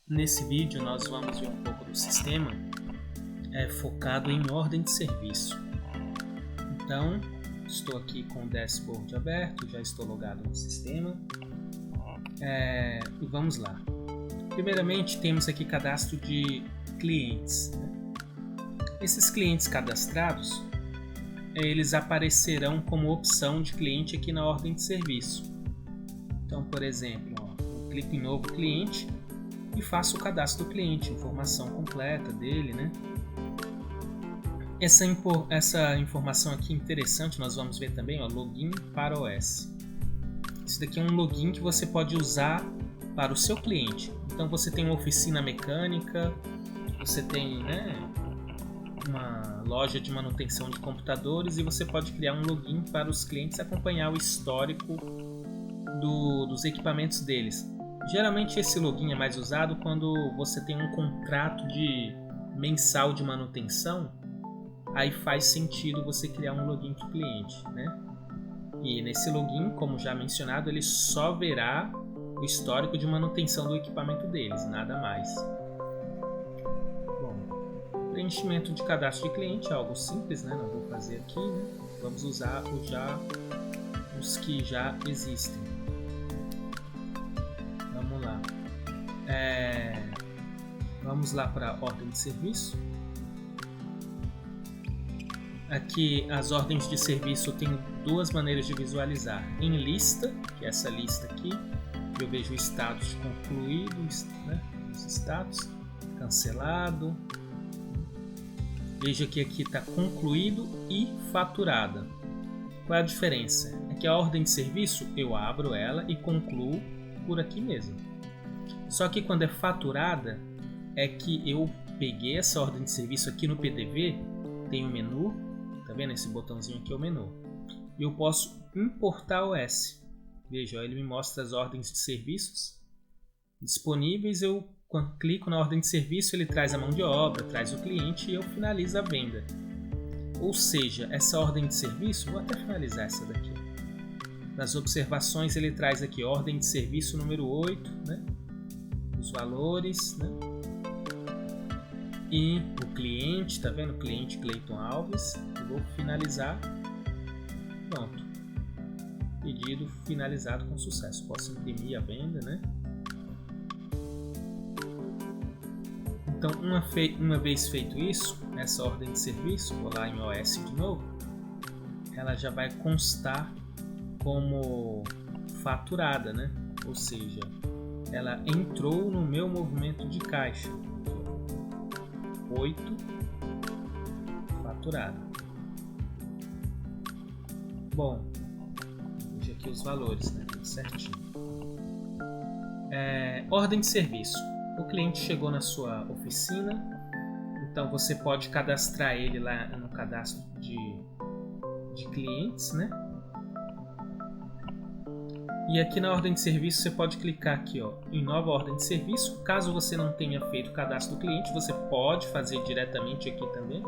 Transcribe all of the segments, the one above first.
Nesse vídeo nós vamos ver um pouco do sistema focado em ordem de serviço. Então, estou aqui com o dashboard aberto, já estou logado no sistema e vamos lá. Primeiramente temos aqui cadastro de clientes. Esses clientes cadastrados, eles aparecerão como opção de cliente aqui na ordem de serviço. Então, por exemplo, eu clico em novo cliente e faço o cadastro do cliente, informação completa dele, né? Essa informação aqui interessante, nós vamos ver também, ó, login para OS. Esse daqui é um login que você pode usar para o seu cliente. Então você tem uma oficina mecânica, você tem, né, uma loja de manutenção de computadores e você pode criar um login para os clientes acompanhar o histórico dos equipamentos deles. Geralmente esse login é mais usado quando você tem um contrato mensal de manutenção, aí faz sentido você criar um login para o cliente, né? E nesse login, como já mencionado, ele só verá o histórico de manutenção do equipamento deles, nada mais. Bom, preenchimento de cadastro de cliente é algo simples, né? Não vou fazer aqui, né? Vamos usar os que já existem. Vamos lá. Vamos lá para a ordem de serviço. Aqui as ordens de serviço eu tenho duas maneiras de visualizar. Em lista, que é essa lista aqui, eu vejo o status concluído, né? Os status, cancelado. Veja que aqui está concluído e faturada. Qual é a diferença? É que a ordem de serviço eu abro ela e concluo por aqui mesmo. Só que quando é faturada, é que eu peguei essa ordem de serviço aqui no PDV, tem o menu, tá vendo? Esse botãozinho aqui é o menu. E eu posso importar o OS. Veja, ele me mostra as ordens de serviços disponíveis. Eu, quando clico na ordem de serviço, ele traz a mão de obra, traz o cliente e eu finalizo a venda. Ou seja, essa ordem de serviço, vou até finalizar essa daqui. Nas observações ele traz aqui ordem de serviço número 8, né? Os valores, né? E o cliente, tá vendo? Cliente Cleiton Alves. Eu vou finalizar. Pronto. Pedido finalizado com sucesso. Posso imprimir a venda, né? Então, uma vez feito isso, essa ordem de serviço, vou lá em OS de novo, ela já vai constar como faturada, né? Ou seja, ela entrou no meu movimento de caixa. 8 faturada. Bom, veja aqui os valores, né? Tudo certinho. Ordem de serviço. O cliente chegou na sua oficina, então você pode cadastrar ele lá no cadastro de clientes, né? E aqui na ordem de serviço você pode clicar aqui, ó, em nova ordem de serviço. Caso você não tenha feito o cadastro do cliente, você pode fazer diretamente aqui também,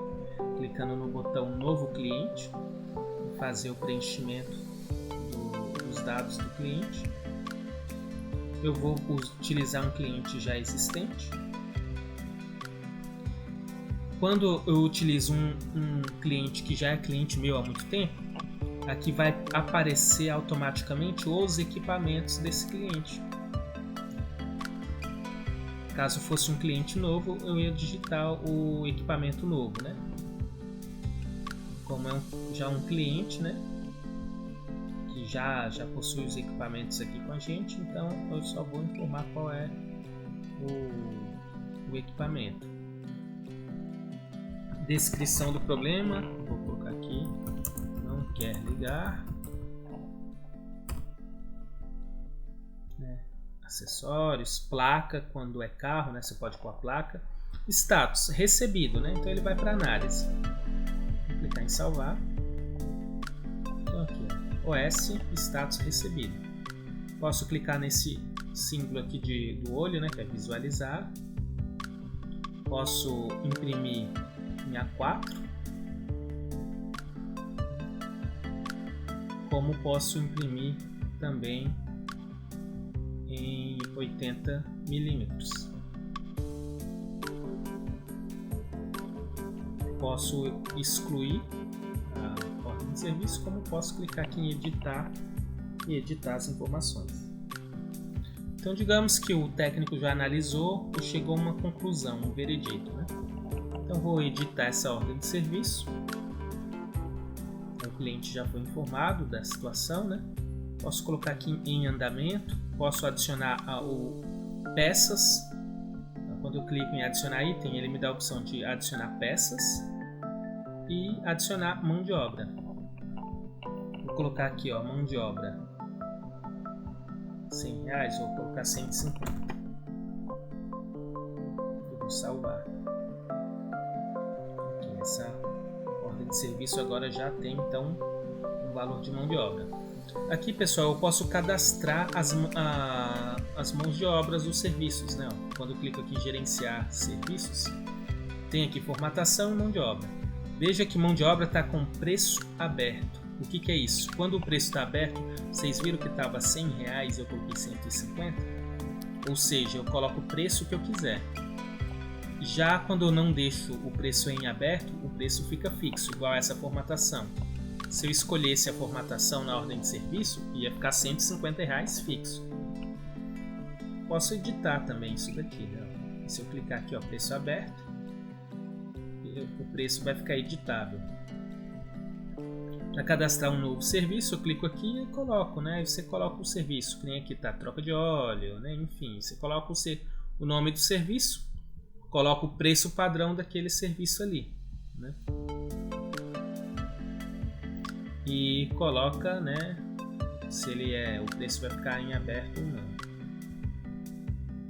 clicando no botão novo cliente e fazer o preenchimento dos dados do cliente. Eu vou utilizar um cliente já existente. Quando eu utilizo um cliente que já é cliente meu há muito tempo, aqui vai aparecer automaticamente os equipamentos desse cliente. Caso fosse um cliente novo, eu ia digitar o equipamento novo, né? Como é já um cliente, né? Que já possui os equipamentos aqui com a gente, então eu só vou informar qual é o equipamento. Descrição do problema, vou colocar aqui. Quer ligar, acessórios, placa, quando é carro, né, você pode pôr a placa. Status, recebido, né, então ele vai para análise. Vou clicar em salvar. Então aqui, ó, OS, status recebido. Posso clicar nesse símbolo aqui do olho, né, que é visualizar. Posso imprimir em A4. Como posso imprimir também em 80 mm. posso excluir a ordem de serviço, como posso clicar aqui em editar e editar as informações. Então digamos que o técnico já analisou e chegou a uma conclusão, um veredito, né? Então vou editar essa ordem de serviço. O cliente já foi informado da situação, né? Posso colocar aqui em andamento, posso adicionar peças. Quando eu clico em adicionar item, ele me dá a opção de adicionar peças e adicionar mão de obra. Vou colocar aqui, ó, mão de obra R$100, vou colocar 150. Eu vou salvar. Aqui nessa ordem de serviço agora já tem então um valor de mão de obra. Aqui, pessoal, eu posso cadastrar as mãos de obras dos serviços, né? Quando eu clico aqui em gerenciar serviços, tem aqui formatação e mão de obra. Veja que mão de obra está com preço aberto. O que é isso? Quando o preço está aberto, vocês viram que estava R$100 e eu coloquei 150? Ou seja, eu coloco o preço que eu quiser. Já quando eu não deixo o preço em aberto, o preço fica fixo, igual a essa formatação. Se eu escolhesse a formatação na ordem de serviço, ia ficar R$150 fixo. Posso editar também isso daqui, né? Se eu clicar aqui, ó, preço aberto, o preço vai ficar editável. Para cadastrar um novo serviço, eu clico aqui e coloco, né? Você coloca o serviço, que nem aqui tá troca de óleo, né? Enfim, você coloca o nome do serviço, coloca o preço padrão daquele serviço ali, né? E coloca, né, se o preço vai ficar em aberto ou não.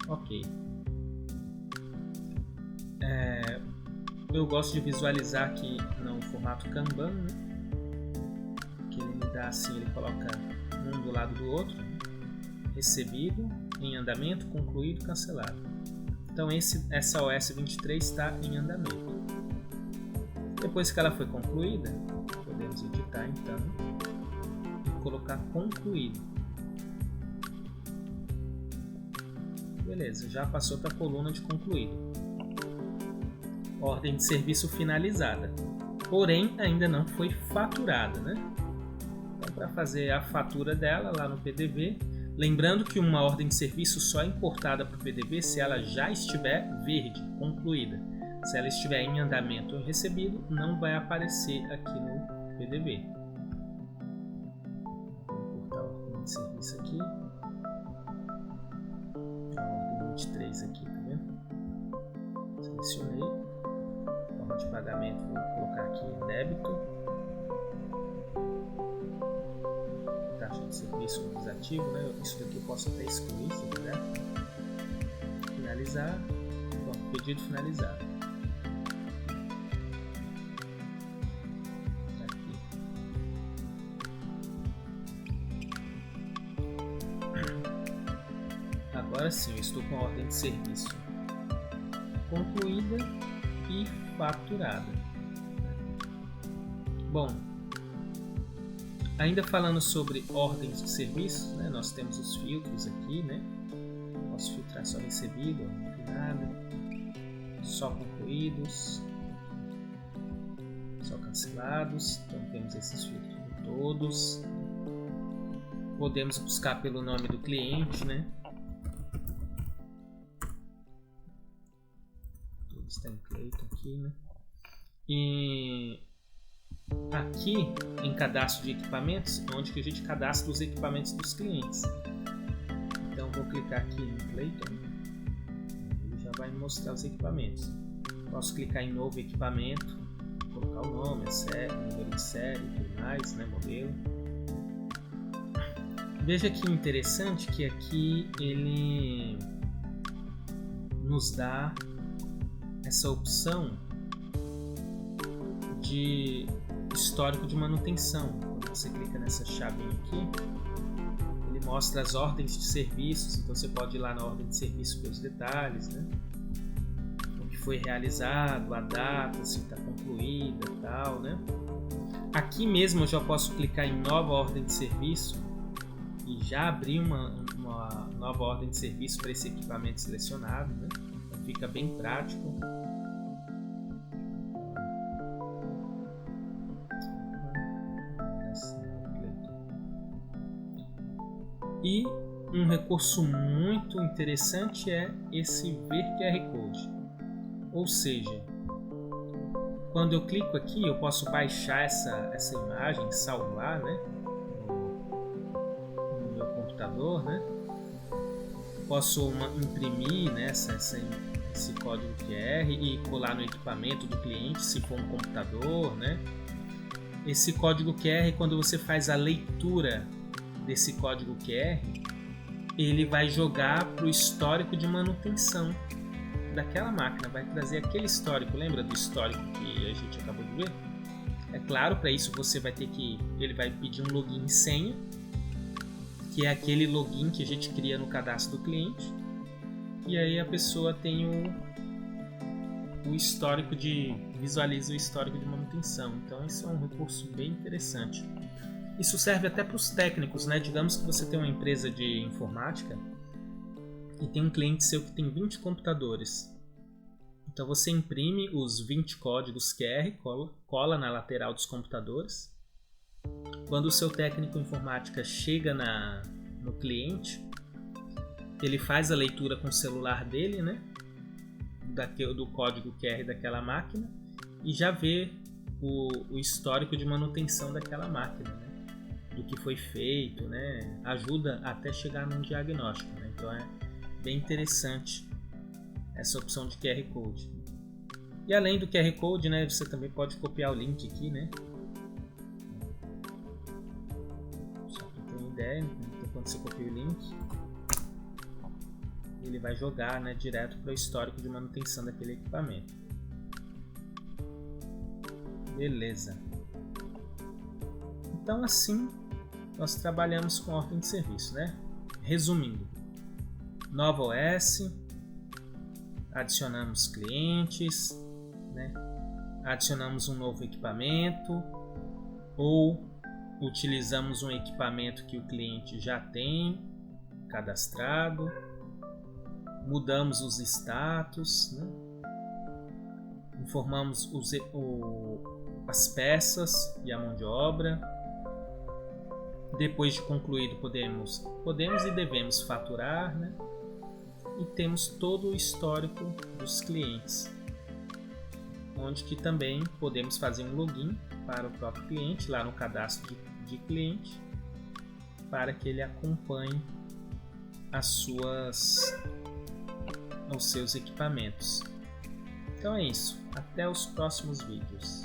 Ok. Eu gosto de visualizar aqui no formato Kanban, né, que ele me dá assim, ele coloca um do lado do outro, né, recebido, em andamento, concluído, cancelado. Então essa OS 23 está em andamento. Depois que ela foi concluída, podemos editar então e colocar concluído. Beleza, já passou para a coluna de concluído. Ordem de serviço finalizada, porém ainda não foi faturada, né? Então, para fazer a fatura dela lá no PDV, lembrando que uma ordem de serviço só é importada para o PDV se ela já estiver verde, concluída. Se ela estiver em andamento ou recebido, não vai aparecer aqui no PDV. Vou cortar a ordem de serviço aqui. A ordem 23 aqui, tá vendo? Selecionei. Forma de pagamento, vou colocar aqui em débito. Taxa de serviço desativo, né? Isso daqui eu posso até excluir se quiser. Finalizar. Bom, pedido finalizado. Agora sim, eu estou com a ordem de serviço concluída e faturada. Bom, ainda falando sobre ordens de serviço, né, nós temos os filtros aqui, né? Posso filtrar só recebido, não tem nada, só concluídos, só cancelados. Então temos esses filtros de todos. Podemos buscar pelo nome do cliente, né? Tem Clayton aqui, né? E aqui em cadastro de equipamentos, onde que a gente cadastra os equipamentos dos clientes. Então vou clicar aqui em Clayton, ele já vai me mostrar os equipamentos. Posso clicar em novo equipamento, colocar o nome, a série, o número de série e tudo mais, né? Modelo. Veja que interessante que aqui ele nos dá essa opção de histórico de manutenção. Quando você clica nessa chavinha aqui, ele mostra as ordens de serviços, então você pode ir lá na ordem de serviço ver os detalhes, né? O que foi realizado, a data, se está concluída e tal, né? Aqui mesmo eu já posso clicar em nova ordem de serviço e já abrir uma nova ordem de serviço para esse equipamento selecionado, né? Fica bem prático. E um recurso muito interessante é esse ver QR Code. Ou seja, quando eu clico aqui, eu posso baixar essa imagem, salvar, né, no meu computador, né? Posso imprimir, né, esse código QR e colar no equipamento do cliente, se for um computador, né? Esse código QR, quando você faz a leitura desse código QR, ele vai jogar para o histórico de manutenção daquela máquina, vai trazer aquele histórico. Lembra do histórico que a gente acabou de ver? É claro, para isso você vai ter que, ele vai pedir um login e senha, que é aquele login que a gente cria no cadastro do cliente, e aí a pessoa tem o histórico visualiza o histórico de manutenção. Então isso é um recurso bem interessante. Isso serve até para os técnicos, né? Digamos que você tem uma empresa de informática e tem um cliente seu que tem 20 computadores. Então você imprime os 20 códigos QR, cola na lateral dos computadores. Quando o seu técnico informática chega no cliente, ele faz a leitura com o celular dele, né, do código QR daquela máquina, e já vê o histórico de manutenção daquela máquina, né, do que foi feito, né, ajuda até chegar num diagnóstico, né? Então é bem interessante essa opção de QR Code. E além do QR Code, né, você também pode copiar o link aqui, né? Só para ter uma ideia, então quando você copia o link, ele vai jogar, né, direto para o histórico de manutenção daquele equipamento. Beleza. Então assim nós trabalhamos com ordem de serviço, né? Resumindo, nova OS, adicionamos clientes, né? Adicionamos um novo equipamento ou utilizamos um equipamento que o cliente já tem cadastrado, mudamos os status, né? Informamos as peças e a mão de obra. Depois de concluído, podemos e devemos faturar, né? E temos todo o histórico dos clientes, onde que também podemos fazer um login para o próprio cliente lá no cadastro de cliente, para que ele acompanhe os seus equipamentos. Então é isso, até os próximos vídeos.